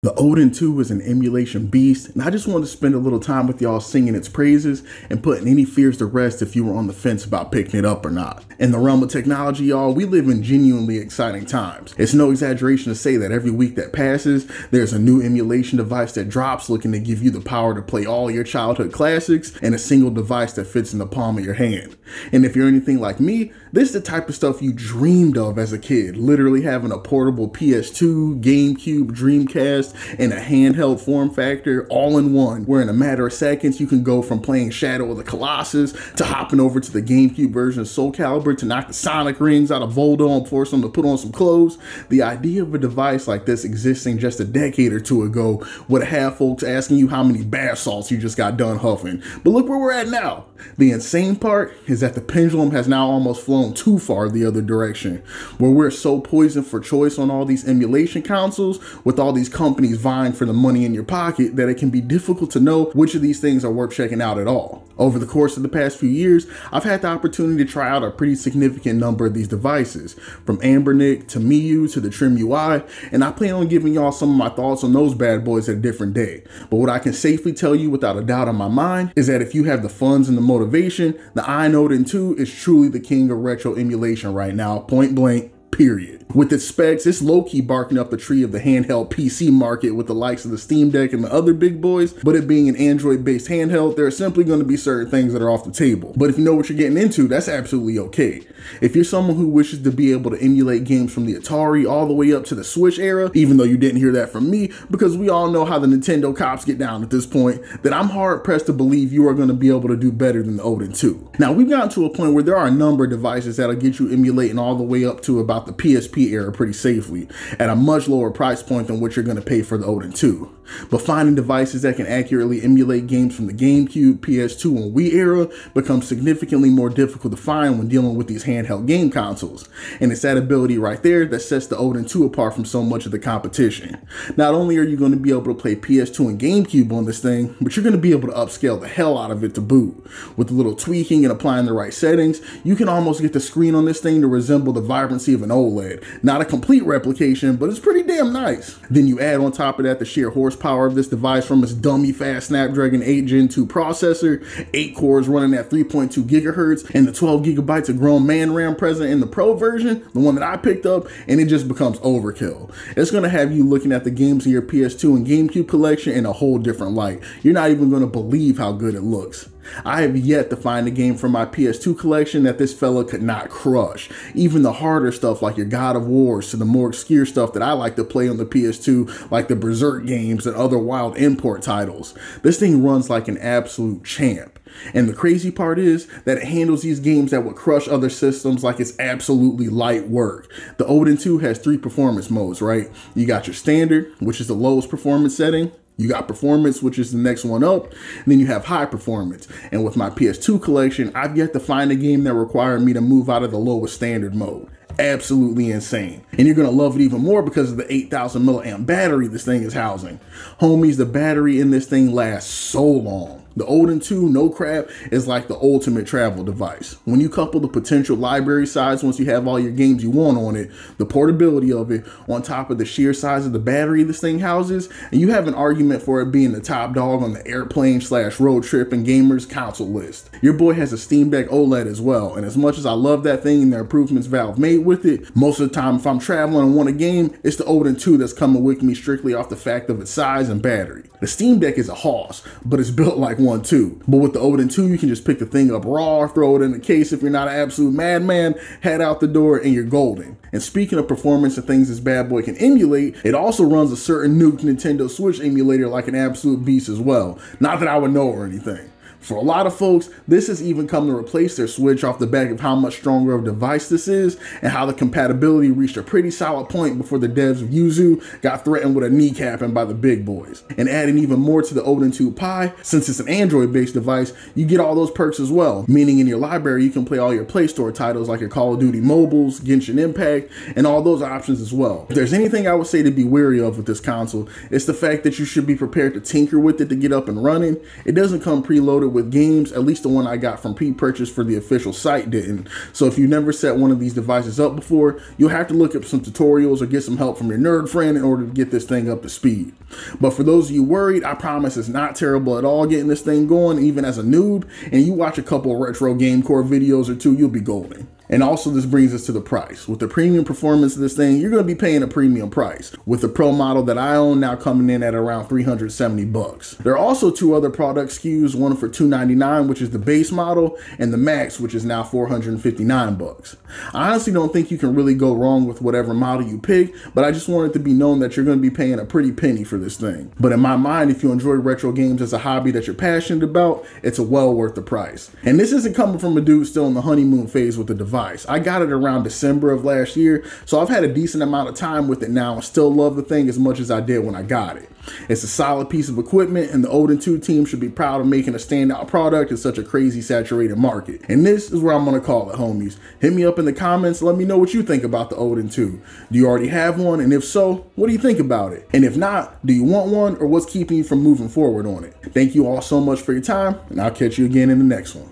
The Odin 2 is an emulation beast, and I just wanted to spend a little time with y'all singing its praises and putting any fears to rest if you were on the fence about picking it up or not. In the realm of technology, y'all, we live in genuinely exciting times. It's no exaggeration to say that every week that passes, there's a new emulation device that drops looking to give you the power to play all your childhood classics in a single device that fits in the palm of your hand. And if you're anything like me, this is the type of stuff you dreamed of as a kid, literally having a portable PS2, GameCube, Dreamcast, and a handheld form factor all in one, where in a matter of seconds you can go from playing Shadow of the Colossus to hopping over to the GameCube version of Soul Calibur to knock the Sonic rings out of Voldo and force them to put on some clothes. The idea of a device like this existing just a decade or two ago would have folks asking you how many bath salts you just got done huffing. But look where we're at now. The insane part is that the pendulum has now almost flown too far the other direction, where we're so poisoned for choice on all these emulation consoles with all these companies vying for the money in your pocket that it can be difficult to know which of these things are worth checking out at all. Over the course of the past few years, I've had the opportunity to try out a pretty significant number of these devices, from Ambernick to Miu to the Trim UI, and I plan on giving y'all some of my thoughts on those bad boys at a different day. But what I can safely tell you without a doubt in my mind is that if you have the funds and the motivation, the AYN Odin 2 is truly the king of retro emulation right now, point blank, period. With its specs, it's low-key barking up the tree of the handheld PC market with the likes of the Steam Deck and the other big boys, but it being an Android-based handheld, there are simply going to be certain things that are off the table. But if you know what you're getting into, that's absolutely okay. If you're someone who wishes to be able to emulate games from the Atari all the way up to the Switch era, even though you didn't hear that from me, because we all know how the Nintendo cops get down at this point, then I'm hard-pressed to believe you are going to be able to do better than the Odin 2. Now, we've gotten to a point where there are a number of devices that'll get you emulating all the way up to about the PSP era pretty safely at a much lower price point than what you're going to pay for the Odin 2. But finding devices that can accurately emulate games from the GameCube, PS2, and Wii era becomes significantly more difficult to find when dealing with these handheld game consoles. And it's that ability right there that sets the Odin 2 apart from so much of the competition. Not only are you going to be able to play PS2 and GameCube on this thing, but you're going to be able to upscale the hell out of it to boot. With a little tweaking and applying the right settings, you can almost get the screen on this thing to resemble the vibrancy of an OLED. Not a complete replication, but it's pretty damn nice. Then you add on top of that the sheer horsepower of this device from its dummy fast Snapdragon 8 Gen 2 processor, 8 cores running at 3.2 gigahertz, and the 12 gigabytes of grown man RAM present in the Pro version, the one that I picked up, and it just becomes overkill. It's going to have you looking at the games in your PS2 and GameCube collection in a whole different light. You're not even going to believe how good it looks. I have yet to find a game from my PS2 collection that this fella could not crush. Even the harder stuff like your God of Wars to the more obscure stuff that I like to play on the PS2 like the Berserk games and other wild import titles. This thing runs like an absolute champ. And the crazy part is that it handles these games that would crush other systems like it's absolutely light work. The Odin 2 has 3 performance modes, right? You got your standard, which is the lowest performance setting. You got performance, which is the next one up, and then you have high performance. And with my PS2 collection, I've yet to find a game that required me to move out of the lowest standard mode. Absolutely insane. And you're gonna love it even more because of the 8,000 milliamp battery this thing is housing. Homies, the battery in this thing lasts so long. The Odin 2, no crap, is like the ultimate travel device. When you couple the potential library size once you have all your games you want on it, the portability of it, on top of the sheer size of the battery this thing houses, and you have an argument for it being the top dog on the airplane/road trip and gamers console list. Your boy has a Steam Deck OLED as well, and as much as I love that thing and the improvements Valve made with it, most of the time if I'm traveling and want a game, it's the Odin 2 that's coming with me strictly off the fact of its size and battery. The Steam Deck is a hoss, but it's built like one too. But with the Odin 2, you can just pick the thing up raw, throw it in the case if you're not an absolute madman, head out the door, and you're golden. And speaking of performance and things this bad boy can emulate, it also runs a certain nuked Nintendo Switch emulator like an absolute beast as well. Not that I would know or anything. For a lot of folks, this has even come to replace their Switch off the back of how much stronger of a device this is and how the compatibility reached a pretty solid point before the devs of Yuzu got threatened with a kneecapping by the big boys. And adding even more to the Odin 2 Pi, since it's an Android-based device, you get all those perks as well, meaning in your library you can play all your Play Store titles like your Call of Duty mobiles, Genshin Impact, and all those options as well. If there's anything I would say to be wary of with this console, it's the fact that you should be prepared to tinker with it to get up and running. It doesn't come preloaded loaded with games. At least the one I got from pre-purchase for the official site didn't. So if you never set one of these devices up before, you'll have to look up some tutorials or get some help from your nerd friend in order to get this thing up to speed. But for those of you worried, I promise it's not terrible at all getting this thing going, even as a noob, and you watch a couple of retro game core videos or two, you'll be golden. And also this brings us to the price. With the premium performance of this thing, you're gonna be paying a premium price, with the Pro model that I own now coming in at around 370 bucks. There are also two other product SKUs, one for $299, which is the base model, and the Max, which is now 459 bucks. I honestly don't think you can really go wrong with whatever model you pick, but I just want it to be known that you're gonna be paying a pretty penny for this thing. But in my mind, if you enjoy retro games as a hobby that you're passionate about, it's well worth the price. And this isn't coming from a dude still in the honeymoon phase with the device. I got it around December of last year, so I've had a decent amount of time with it now and still love the thing as much as I did when I got it. It's a solid piece of equipment, and the Odin 2 team should be proud of making a standout product in such a crazy saturated market. And this is where I'm gonna call it, homies. Hit me up in the comments, let me know what you think about the Odin 2. Do you already have one? And if so, what do you think about it? And if not, do you want one, or what's keeping you from moving forward on it? Thank you all so much for your time, and I'll catch you again in the next one.